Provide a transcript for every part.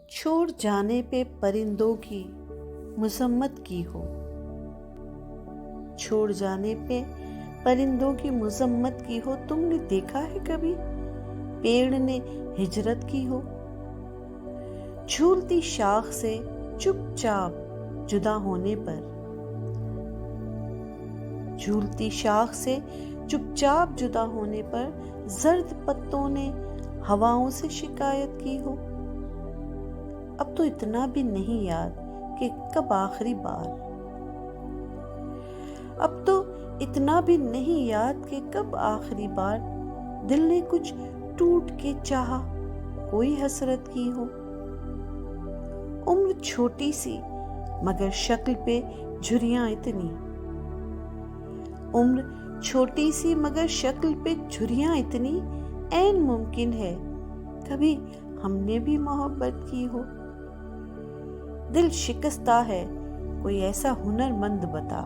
چھوڑ جانے پہ پرندوں کی مذمت کی ہو۔ چھوڑ جانے پہ پرندوں کی مذمت کی ہو، تم نے دیکھا ہے کبھی پیڑ نے ہجرت کی ہو؟ جھولتی شاخ سے چپ چاپ جدا ہونے پر، جھولتی شاخ سے چپ چاپ جدا ہونے پر زرد پتوں نے ہواؤں سے شکایت کی ہو۔ اب تو اتنا بھی نہیں یاد کہ کب آخری بار، اب تو اتنا بھی نہیں یاد کہ کب آخری بار دل نے کچھ ٹوٹ کے چاہا، کوئی حسرت کی ہو۔ عمر چھوٹی سی مگر شکل پہ جھریاں اتنی، عمر چھوٹی سی مگر شکل پہ جھریاں اتنی، عین ممکن ہے کبھی ہم نے بھی محبت کی ہو۔ دل شکستہ ہے کوئی ایسا ہنر مند بتا،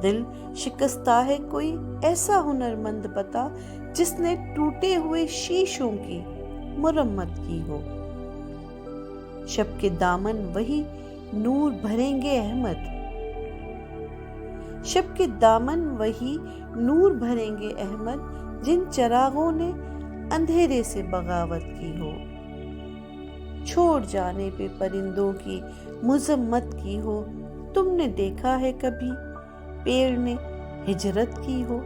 دل شکستہ ہے کوئی ایسا ہنر مند بتا، جس نے ٹوٹے ہوئے شیشوں کی مرمت کی ہو۔ شب کے دامن وہی نور بھریں گے احمد، شب کے دامن وہی نور بھریں گے احمد، جن چراغوں نے اندھیرے سے بغاوت کی ہو۔ چھوڑ جانے پہ پرندوں کی مذمت کی ہو، تم نے دیکھا ہے کبھی پیڑ نے ہجرت کی ہو؟